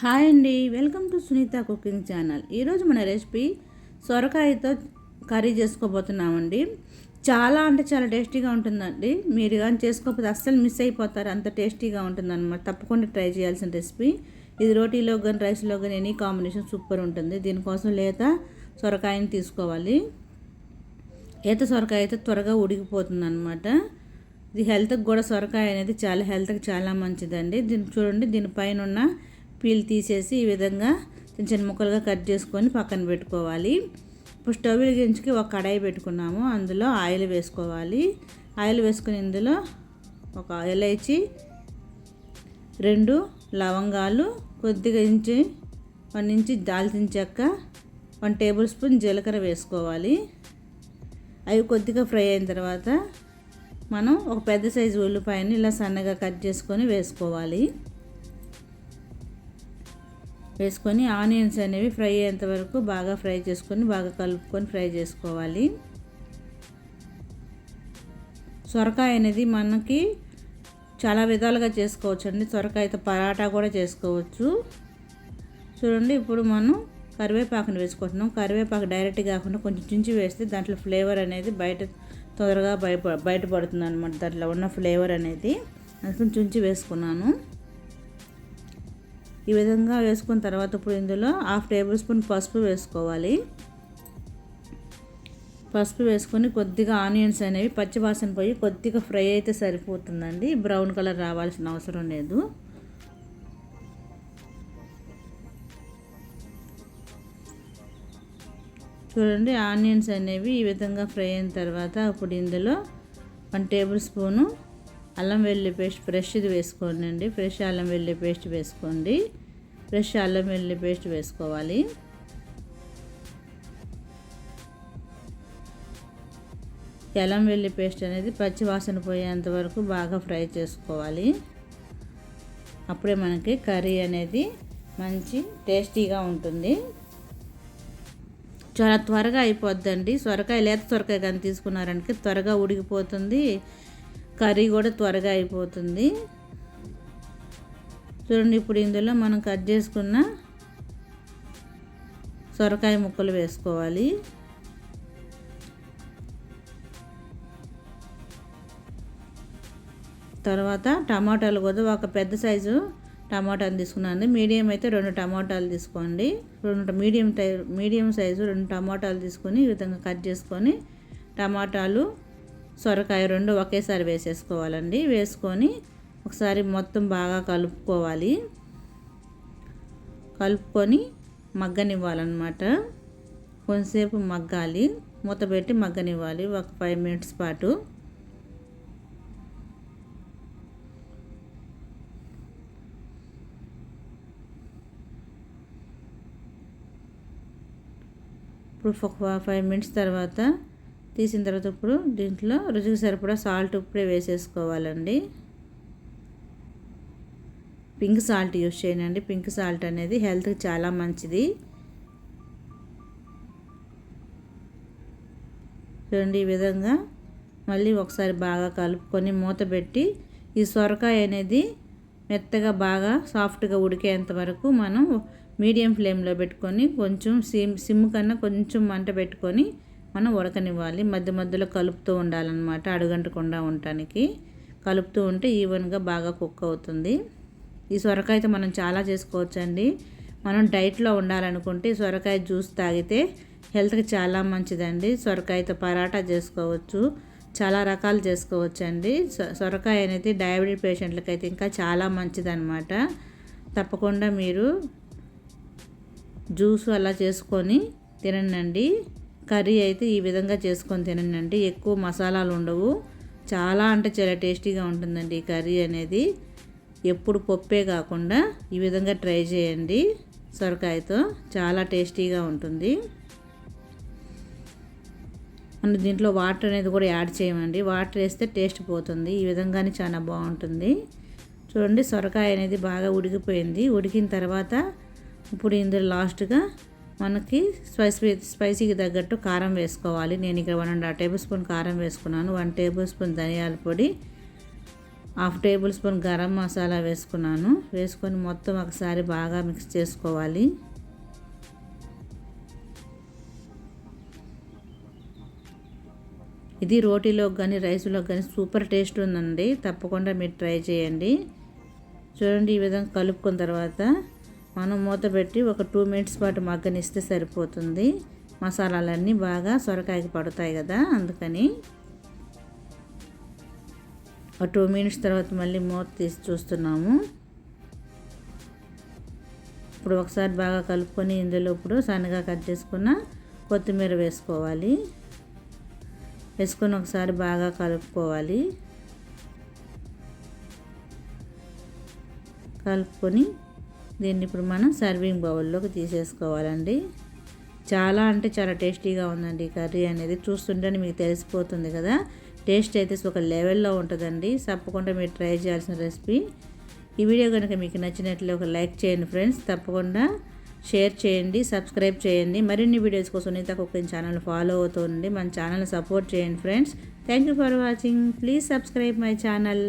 Hi అండి, welcome to Sunitha cooking channel. ఈరోజు మన రెసిపీ సొరకాయతో కర్రీ చేసుకోబోతున్నామండి. చాలా అంటే చాలా టేస్టీగా ఉంటుందండి. మీరు కానీ చేసుకోకపోతే అస్సలు మిస్ అయిపోతారు, అంత టేస్టీగా ఉంటుందన్నమాట. తప్పకుండా ట్రై చేయాల్సిన రెసిపీ ఇది. రోటీలో కానీ రైస్లో కానీ ఎనీ కాంబినేషన్ సూపర్ ఉంటుంది. దీనికోసం లేత సొరకాయని తీసుకోవాలి. లేత సొరకాయ అయితే త్వరగా ఉడికిపోతుంది అనమాట. ఇది హెల్త్కి కూడా సొరకాయ అనేది చాలా హెల్త్కి చాలా మంచిదండి. దీన్ని చూడండి, దీనిపైన ఉన్న పీల్ తీసేసి ఈ విధంగా చిన్న చిన్న ముక్కలుగా కట్ చేసుకొని పక్కన పెట్టుకోవాలి. ఇప్పుడు స్టవ్ వెలిగించుకి ఒక కడాయి పెట్టుకున్నాము. అందులో ఆయిల్ వేసుకోవాలి. ఆయిల్ వేసుకుని ఇందులో ఒక ఇలైచి, 2 లవంగాలు, కొద్దిగా ఇంచి 1 ఇంచి దాల్చిన చెక్క, 1 టేబుల్ స్పూన్ జీలకర్ర వేసుకోవాలి. అవి కొద్దిగా ఫ్రై అయిన తర్వాత మనం ఒక పెద్ద సైజు ఉల్లిపాయని ఇలా సన్నగా కట్ చేసుకొని వేసుకోవాలి. వేసుకొని ఆనియన్స్ అనేవి ఫ్రై అయ్యేంత వరకు బాగా ఫ్రై చేసుకొని బాగా కలుపుకొని ఫ్రై చేసుకోవాలి. సొరకాయ అనేది మనకి చాలా విధాలుగా చేసుకోవచ్చు అండి. సొరకాయతో పరాటా కూడా చేసుకోవచ్చు. చూడండి, ఇప్పుడు మనం కరివేపాకుని వేసుకుంటున్నాం. కరివేపాకు డైరెక్ట్ కాకుండా కొంచెం చించి వేస్తే దాంట్లో ఫ్లేవర్ అనేది తొందరగా బయటపడుతుంది అనమాట. దాంట్లో ఉన్న ఫ్లేవర్ అనేది అందుకని చుంచి వేసుకున్నాను. ఈ విధంగా వేసుకున్న తర్వాత ఇప్పుడు ఇందులో 1/2 టేబుల్ స్పూన్ పసుపు వేసుకోవాలి. పసుపు వేసుకొని కొద్దిగా ఆనియన్స్ అనేవి పచ్చివాసన పోయి కొద్దిగా ఫ్రై అయితే సరిపోతుందండి. బ్రౌన్ కలర్ రావాల్సిన అవసరం లేదు. చూడండి, ఆనియన్స్ అనేవి ఈ విధంగా ఫ్రై అయిన తర్వాత ఇప్పుడు ఇందులో 1 టేబుల్ స్పూను అల్లం వెల్లుల్లి పేస్ట్ ఫ్రెష్ది వేసుకోండి. ఫ్రెష్ అల్లం వెల్లుల్లి పేస్ట్ వేసుకోండి. ఫ్రెష్ అల్లం వెల్లుల్లి పేస్ట్ వేసుకోవాలి. అల్లం వెల్లుల్లి పేస్ట్ అనేది పచ్చి వాసన పోయేంత వరకు బాగా ఫ్రై చేసుకోవాలి. అప్పుడే మనకి కర్రీ అనేది మంచి టేస్టీగా ఉంటుంది. చాలా త్వరగా అయిపోద్దండి. సొరకాయ లేత సొరకాయ కానీ తీసుకున్నారంటే త్వరగా ఉడికిపోతుంది. కర్రీ కూడా త్వరగా అయిపోతుంది. చూడండి, ఇప్పుడు ఇందులో మనం కట్ చేసుకున్న సొరకాయ ముక్కలు వేసుకోవాలి. తర్వాత టమాటాలు కూడా ఒక పెద్ద సైజు టమాటాలు తీసుకున్నాను. మీడియం అయితే 2 టమాటాలు తీసుకోండి. మీడియం సైజు 2 టమాటాలు తీసుకొని ఈ విధంగా కట్ చేసుకొని టమాటాలు సొరకాయ 2 ఒకేసారి వేసేసుకోవాలండి. వేసుకొని ఒకసారి మొత్తం బాగా కలుపుకోవాలి. కలుపుకొని మగ్గనివ్వాలన్నమాట. కొంతసేపు మగ్గాలి. మూత పెట్టి మగ్గనివ్వాలి ఒక 5 మినిట్స్ పాటు. ఇప్పుడు ఒక 5 మినిట్స్ తర్వాత తీసిన తర్వాత ఇప్పుడు దీంట్లో రుచికి సరిపడా సాల్ట్ ఇప్పుడే వేసేసుకోవాలండి. పింక్ సాల్ట్ యూస్ చేయండి. పింక్ సాల్ట్ అనేది హెల్త్కి చాలా మంచిది. చూడండి, ఈ విధంగా మళ్ళీ ఒకసారి బాగా కలుపుకొని మూత పెట్టి ఈ సొరకాయ అనేది మెత్తగా బాగా సాఫ్ట్గా ఉడికేంత వరకు మనం మీడియం ఫ్లేమ్లో పెట్టుకొని కొంచెం సిమ్ కన్నా కొంచెం మంట పెట్టుకొని మనం ఉడకనివ్వాలి. మధ్య మధ్యలో కలుపుతూ ఉండాలన్నమాట. అడుగంటకుండా ఉండటానికి కలుపుతూ ఉంటే ఈవెన్గా బాగా కుక్ అవుతుంది. ఈ సొరకాయతో మనం చాలా చేసుకోవచ్చండి. మనం డైట్లో ఉండాలనుకుంటే సొరకాయ జ్యూస్ తాగితే హెల్త్కి చాలా మంచిదండి. సొరకాయతో పరాటా చేసుకోవచ్చు, చాలా రకాలు చేసుకోవచ్చండి. సొరకాయ అనేది డయాబెటిక్ పేషెంట్లకి అయితే ఇంకా చాలా మంచిదన్నమాట. తప్పకుండా మీరు జ్యూస్ అలా చేసుకొని తినండి. కర్రీ అయితే ఈ విధంగా చేసుకొని తినండి. ఎక్కువ మసాలాలు ఉండవు. చాలా అంటే చాలా టేస్టీగా ఉంటుందండి ఈ కర్రీ అనేది. ఎప్పుడు పప్పే కాకుండా ఈ విధంగా ట్రై చేయండి. సొరకాయతో చాలా టేస్టీగా ఉంటుంది. మనం దీంట్లో వాటర్ అనేది కూడా యాడ్ చేయమండి. వాటర్ వేస్తే టేస్ట్ పోతుంది. ఈ విధంగానే చాలా బాగుంటుంది. చూడండి, సొరకాయ అనేది బాగా ఉడికిపోయింది. ఉడికిన తర్వాత ఇప్పుడు ఇందులో లాస్ట్గా మనకి స్పైసీకి తగ్గట్టు కారం వేసుకోవాలి. నేను ఇక్కడ 1.5 టేబుల్ స్పూన్ కారం వేసుకున్నాను. 1 టేబుల్ స్పూన్ ధనియాల పొడి, 1/2 టేబుల్ స్పూన్ గరం మసాలా వేసుకున్నాను. వేసుకొని మొత్తం ఒకసారి బాగా మిక్స్ చేసుకోవాలి. ఇది రోటీలోకి కానీ రైస్లోకి కానీ సూపర్ టేస్ట్ ఉందండి. తప్పకుండా మీరు ట్రై చేయండి. చూడండి, ఈ విధంగా కలుపుకున్న తర్వాత మనం మూత పెట్టి ఒక 2 మినిట్స్ పాటు మగ్గనిస్తే సరిపోతుంది. మసాలాలన్నీ బాగా సొరకాయకి పడతాయి కదా, అందుకని ఒక 2 మినిట్స్ తర్వాత మళ్ళీ మూత తీసి చూస్తున్నాము. ఇప్పుడు ఒకసారి బాగా కలుపుకొని ఇందులో ఇప్పుడు సన్నగా కట్ చేసుకున్న కొత్తిమీర వేసుకోవాలి. వేసుకొని ఒకసారి బాగా కలుపుకోవాలి. కలుపుకొని దీన్ని ఇప్పుడు మనం సర్వింగ్ బౌల్లోకి తీసేసుకోవాలండి. చాలా అంటే చాలా టేస్టీగా ఉందండి ఈ కర్రీ అనేది. చూస్తుంటేనే మీకు తెలిసిపోతుంది కదా, టేస్ట్ అయితే ఒక లెవెల్లో ఉంటుందండి. తప్పకుండా మీరు ట్రై చేయాల్సిన రెసిపీ. ఈ వీడియో కనుక మీకు నచ్చినట్లయితే ఒక లైక్ చేయండి ఫ్రెండ్స్. తప్పకుండా షేర్ చేయండి, సబ్స్క్రైబ్ చేయండి. మరిన్ని వీడియోస్ కోసం సునీత కుకింగ్ ఛానల్ ఫాలో అవుతూ ఉండండి. మన ఛానల్ సపోర్ట్ చేయండి friends. Thank you for watching. Please subscribe my channel.